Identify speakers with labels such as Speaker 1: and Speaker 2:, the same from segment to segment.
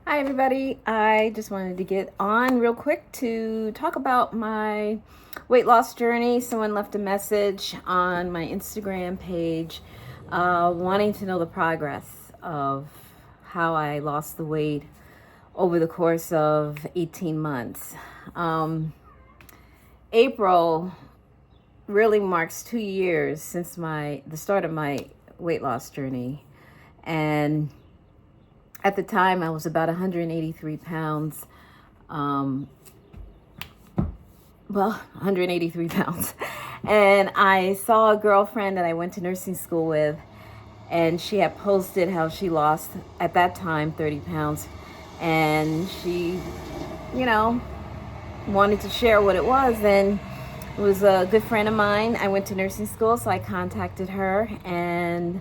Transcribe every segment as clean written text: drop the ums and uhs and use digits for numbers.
Speaker 1: Hi, everybody. I just wanted to get on real quick to talk about my weight loss journey. Someone left a message on my Instagram page wanting to know the progress of how I lost the weight over the course of 18 months. April really marks 2 years since the start of my weight loss journey. And at the time, I was about 183 pounds. 183 pounds. And I saw a girlfriend that I went to nursing school with, and she had posted how she lost, at that time, 30 pounds. And she, wanted to share what it was. And it was a good friend of mine. I went to nursing school, so I contacted her, and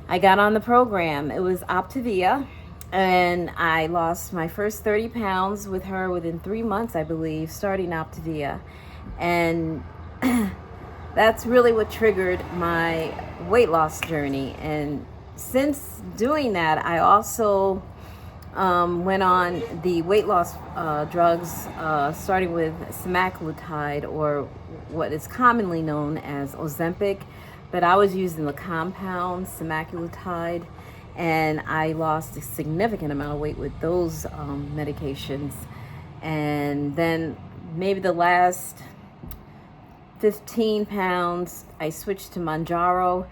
Speaker 1: I got on the program. It was Optavia. And I lost my first 30 pounds with her within 3 months, I believe, starting Optavia. And that's really what triggered my weight loss journey. And since doing that, I also went on the weight loss drugs, starting with semaglutide, or what is commonly known as Ozempic. But I was using the compound semaglutide. And I lost a significant amount of weight with those medications. And then maybe the last 15 pounds, I switched to Manjaro,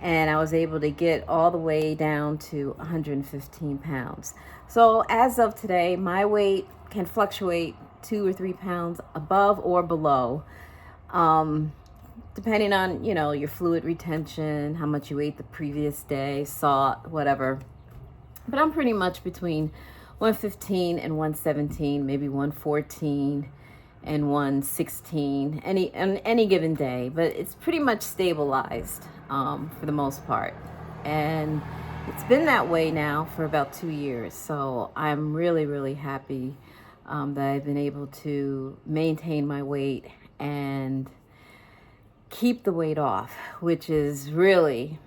Speaker 1: and I was able to get all the way down to 115 pounds. So as of today, my weight can fluctuate 2 or 3 pounds above or below, depending on, your fluid retention, how much you ate the previous day, salt, whatever. But I'm pretty much between 115 and 117, maybe 114 and 116 on any given day. But it's pretty much stabilized for the most part. And it's been that way now for about 2 years. So I'm really, really happy that I've been able to maintain my weight and keep the weight off, which is really,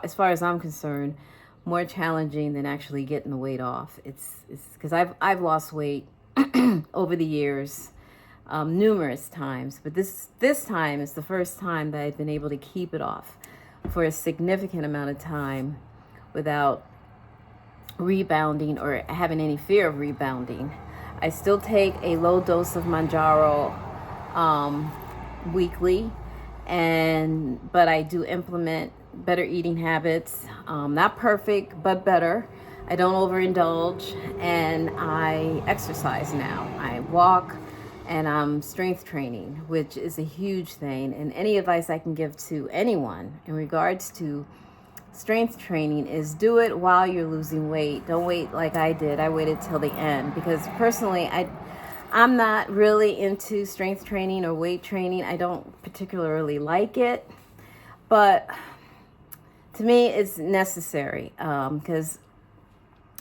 Speaker 1: as far as I'm concerned, more challenging than actually getting the weight off. It's because I've lost weight over the years numerous times, but this time is the first time that I've been able to keep it off for a significant amount of time without rebounding or having any fear of rebounding. I still take a low dose of Manjaro weekly. But I do implement better eating habits. Not perfect, but better. I don't overindulge, and I exercise now. I walk, and I'm strength training, which is a huge thing. And any advice I can give to anyone in regards to strength training is do it while you're losing weight. Don't wait like I did. I waited till the end because personally, I'm not really into strength training or weight training. I don't particularly like it, but to me it's necessary because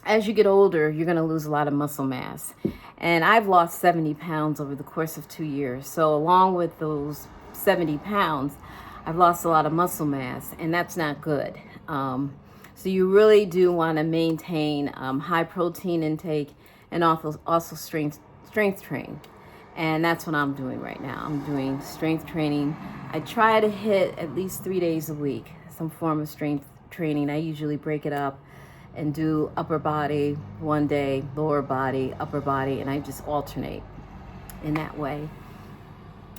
Speaker 1: as you get older, you're going to lose a lot of muscle mass. And I've lost 70 pounds over the course of 2 years. So along with those 70 pounds, I've lost a lot of muscle mass, and that's not good. So you really do want to maintain high protein intake and also strength train. And that's what I'm doing right now. I'm doing strength training. I try to hit at least 3 days a week, some form of strength training. I usually break it up and do upper body one day, lower body, upper body, and I just alternate in that way.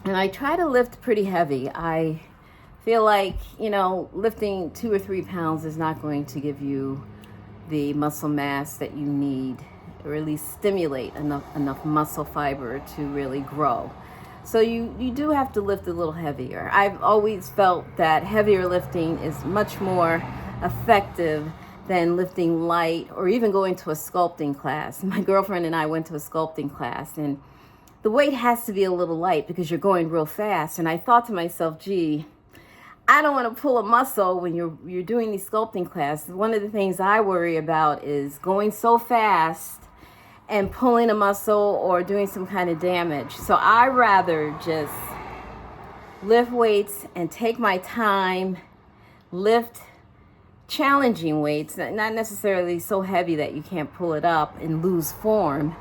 Speaker 1: And I try to lift pretty heavy. I feel like, lifting 2 or 3 pounds is not going to give you the muscle mass that you need, or at least stimulate enough muscle fiber to really grow. So you do have to lift a little heavier. I've always felt that heavier lifting is much more effective than lifting light or even going to a sculpting class. My girlfriend and I went to a sculpting class, and the weight has to be a little light because you're going real fast. And I thought to myself, gee, I don't want to pull a muscle when you're doing these sculpting classes. One of the things I worry about is going so fast and pulling a muscle or doing some kind of damage. So I rather just lift weights and take my time, lift challenging weights, not necessarily so heavy that you can't pull it up and lose form,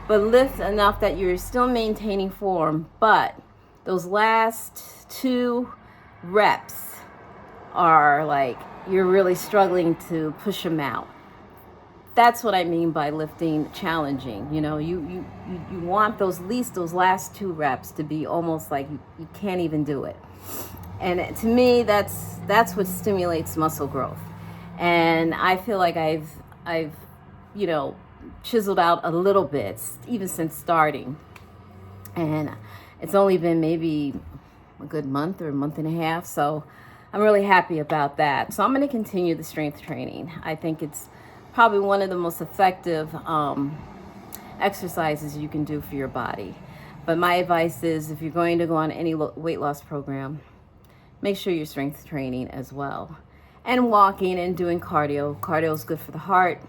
Speaker 1: but lift enough that you're still maintaining form, but those last 2 reps are like you're really struggling to push them out. That's what I mean by lifting challenging. You know, you want those last 2 reps to be almost like you can't even do it. And to me, that's what stimulates muscle growth. And I feel like I've you know, chiseled out a little bit even since starting. And it's only been maybe a good month or a month and a half, so I'm really happy about that. So I'm going to continue the strength training. I think it's probably one of the most effective exercises you can do for your body. But my advice is, if you're going to go on any weight loss program, make sure you're strength training as well. And walking and doing cardio. Cardio is good for the heart.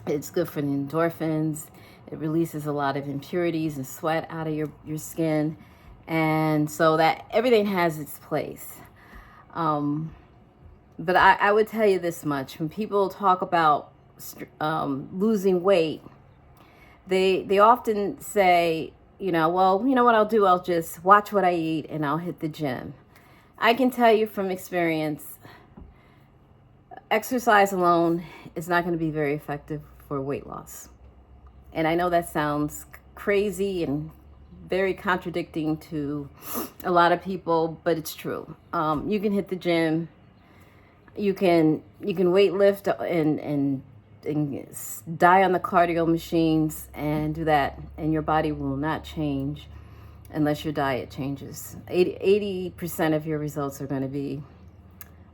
Speaker 1: It's good for the endorphins. It releases a lot of impurities and sweat out of your skin. And so that everything has its place. But I would tell you this much. When people talk about losing weight, they often say, you know, well, you know what I'll do? I'll just watch what I eat and I'll hit the gym. I can tell you from experience, exercise alone is not going to be very effective for weight loss. And I know that sounds crazy and very contradicting to a lot of people, but it's true. You can hit the gym, you can weight lift and die on the cardio machines and do that, and your body will not change unless your diet changes. 80% of your results are going to be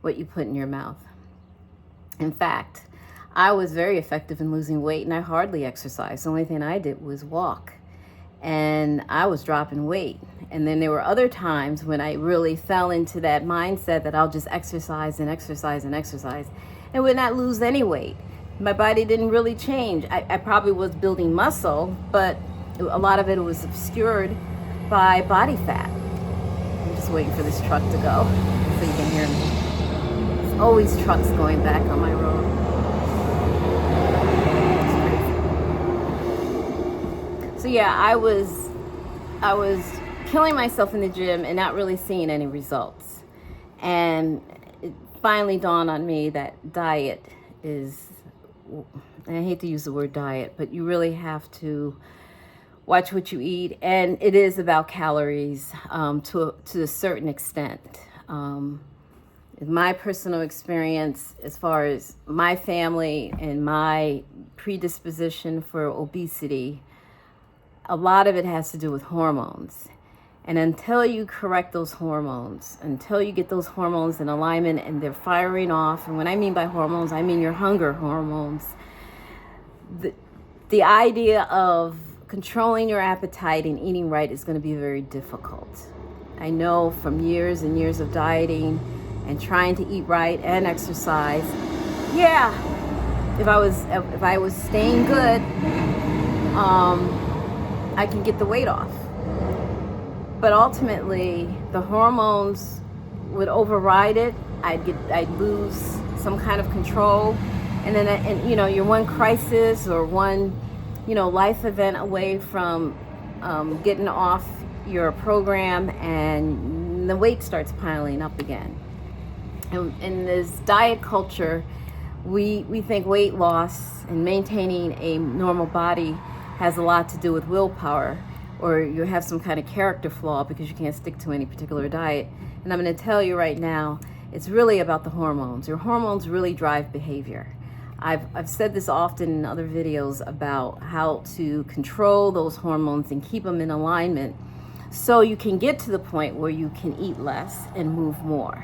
Speaker 1: what you put in your mouth. In fact, I was very effective in losing weight and I hardly exercised. The only thing I did was walk, and I was dropping weight. And then there were other times when I really fell into that mindset that I'll just exercise and exercise and exercise and would not lose any weight. My body didn't really change. I probably was building muscle, but a lot of it was obscured by body fat. I'm just waiting for this truck to go so you can hear me. There's always trucks going back on my road. So yeah, I was killing myself in the gym and not really seeing any results. And it finally dawned on me that diet is, and I hate to use the word diet, but you really have to watch what you eat. And it is about calories to a certain extent. In my personal experience, as far as my family and my predisposition for obesity, a lot of it has to do with hormones. And until you correct those hormones, until you get those hormones in alignment and they're firing off, and when I mean by hormones, I mean your hunger hormones, the idea of controlling your appetite and eating right is going to be very difficult. I know from years and years of dieting and trying to eat right and exercise, yeah, if I was staying good, I can get the weight off. But ultimately, the hormones would override it. I'd lose some kind of control, and then you're one crisis or one life event away from getting off your program, and the weight starts piling up again. And in this diet culture, we think weight loss and maintaining a normal body has a lot to do with willpower, or you have some kind of character flaw because you can't stick to any particular diet. And I'm going to tell you right now, it's really about the hormones. Your hormones really drive behavior. I've said this often in other videos about how to control those hormones and keep them in alignment so you can get to the point where you can eat less and move more.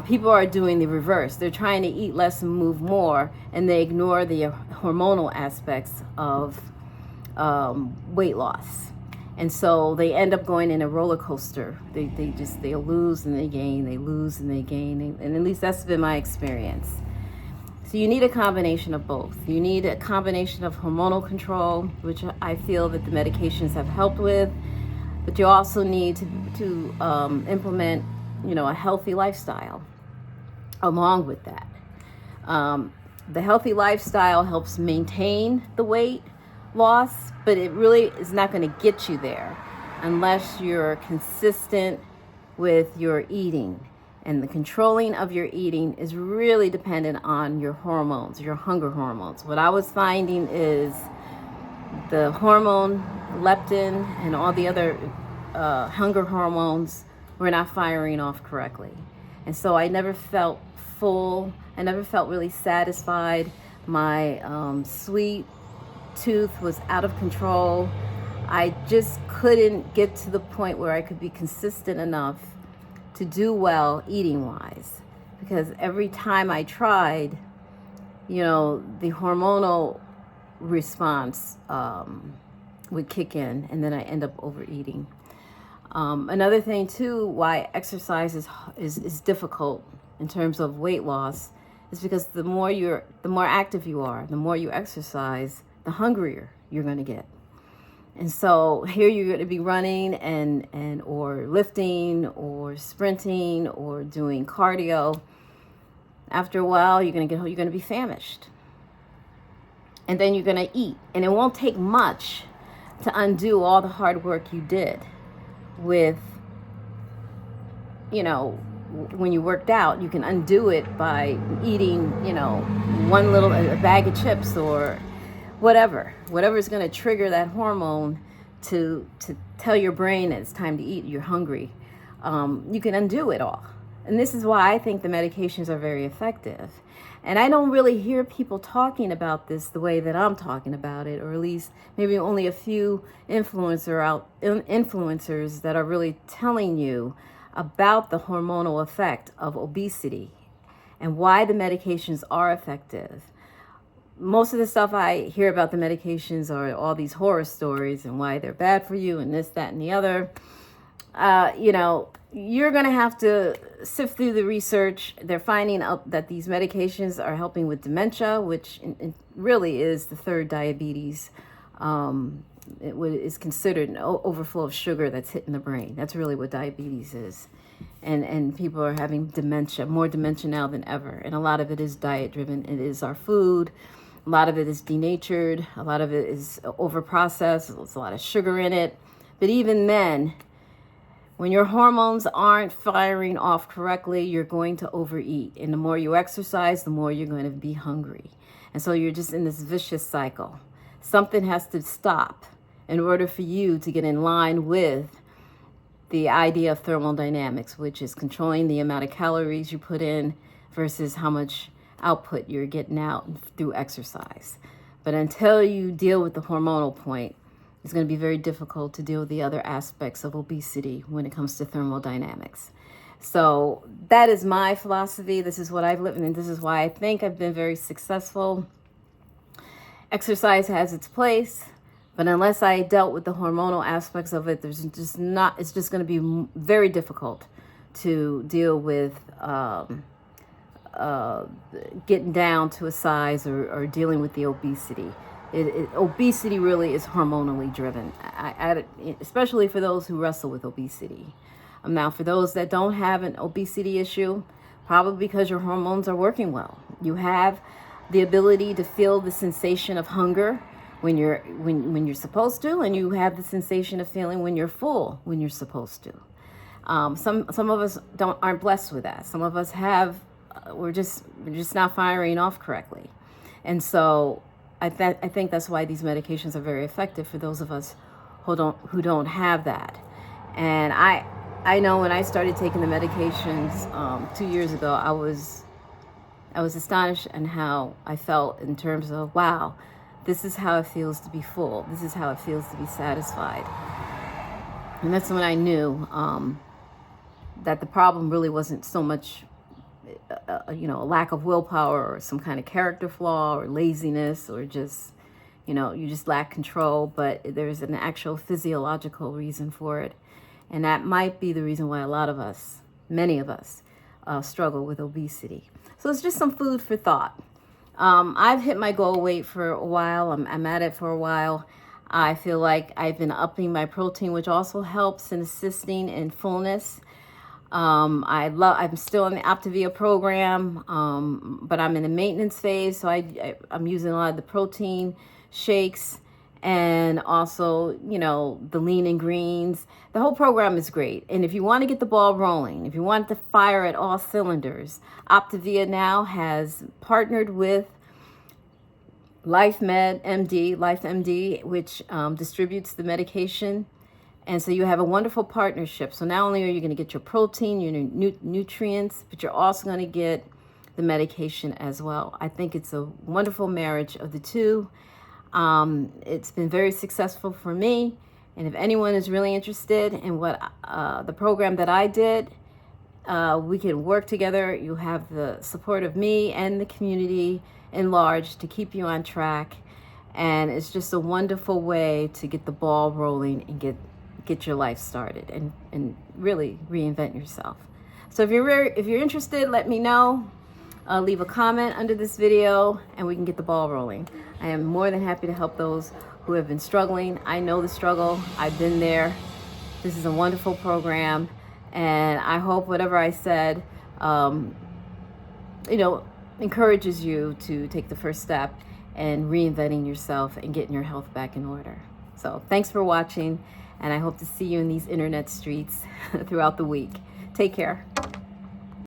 Speaker 1: People are doing the reverse. They're trying to eat less and move more, and they ignore the hormonal aspects of weight loss. And so they end up going in a roller coaster. They'll lose and they gain, they lose and they gain. And at least that's been my experience. So you need a combination of both. You need a combination of hormonal control, which I feel that the medications have helped with, but you also need to implement, a healthy lifestyle. along with that. The healthy lifestyle helps maintain the weight loss, but it really is not going to get you there unless you're consistent with your eating. And the controlling of your eating is really dependent on your hormones, your hunger hormones. What I was finding is the hormone leptin and all the other hunger hormones were not firing off correctly. And so I never felt full. I never felt really satisfied. My sweet tooth was out of control. I just couldn't get to the point where I could be consistent enough to do well eating wise, because every time I tried, the hormonal response would kick in, and then I end up overeating. Another thing too, why exercise is difficult in terms of weight loss, is because the more active you are, the more you exercise, the hungrier you're going to get. And so here you're going to be running and or lifting or sprinting or doing cardio. After a while, you're going to be famished. And then you're going to eat. And it won't take much to undo all the hard work you did with, when you worked out. You can undo it by eating, a bag of chips or whatever is going to trigger that hormone to tell your brain that it's time to eat, you're hungry. You can undo it all. And this is why I think the medications are very effective. And I don't really hear people talking about this the way that I'm talking about it, or at least maybe only a few influencers that are really telling you about the hormonal effect of obesity and why the medications are effective. Most of the stuff I hear about the medications are all these horror stories and why they're bad for you and this, that, and the other. You're going to have to sift through the research. They're finding out that these medications are helping with dementia, which really is the third diabetes. It is considered an overflow of sugar that's hitting the brain. That's really what diabetes is. And people are having dementia, more dementia now than ever. And a lot of it is diet driven. It is our food. A lot of it is denatured. A lot of it is overprocessed. There's a lot of sugar in it. But even then, when your hormones aren't firing off correctly, you're going to overeat. And the more you exercise, the more you're going to be hungry. And so you're just in this vicious cycle. Something has to stop in order for you to get in line with the idea of thermodynamics, which is controlling the amount of calories you put in versus how much output you're getting out through exercise. But until you deal with the hormonal point, it's going to be very difficult to deal with the other aspects of obesity when it comes to thermodynamics. So that is my philosophy. This is what I've lived in, and this is why I think I've been very successful. Exercise has its place, but unless I dealt with the hormonal aspects of it, it's just going to be very difficult to deal with getting down to a size or dealing with the obesity. Obesity really is hormonally driven, especially for those who wrestle with obesity. Now, for those that don't have an obesity issue, probably because your hormones are working well. You have the ability to feel the sensation of hunger when you're supposed to, and you have the sensation of feeling when you're full when you're supposed to. Some of us aren't blessed with that. Some of us have. We're just not firing off correctly, and so I think that's why these medications are very effective for those of us who don't have that. And I know when I started taking the medications 2 years ago, I was astonished at how I felt in terms of, wow, this is how it feels to be full. This is how it feels to be satisfied. And that's when I knew that the problem really wasn't so much a lack of willpower or some kind of character flaw or laziness or just, you just lack control, but there's an actual physiological reason for it. And that might be the reason why many of us, struggle with obesity. So it's just some food for thought. I've hit my goal weight for a while. I'm at it for a while. I feel like I've been upping my protein, which also helps in assisting in fullness. I'm still in the Optavia program, but I'm in the maintenance phase. So I'm using a lot of the protein shakes and also, you know, the lean and greens. The whole program is great. And if you want to get the ball rolling, if you want to fire at all cylinders, Optavia now has partnered with LifeMD, which distributes the medication. And so you have a wonderful partnership. So not only are you going to get your protein, your nutrients, but you're also going to get the medication as well. I think it's a wonderful marriage of the two. It's been very successful for me. And if anyone is really interested in what the program that I did, we can work together. You have the support of me and the community in large to keep you on track. And it's just a wonderful way to get the ball rolling and get your life started and really reinvent yourself. So if you're interested, let me know. Leave a comment under this video and we can get the ball rolling. I am more than happy to help those who have been struggling. I know the struggle. I've been there. This is a wonderful program, and I hope whatever I said, encourages you to take the first step in reinventing yourself and getting your health back in order. So thanks for watching, and I hope to see you in these internet streets throughout the week. Take care.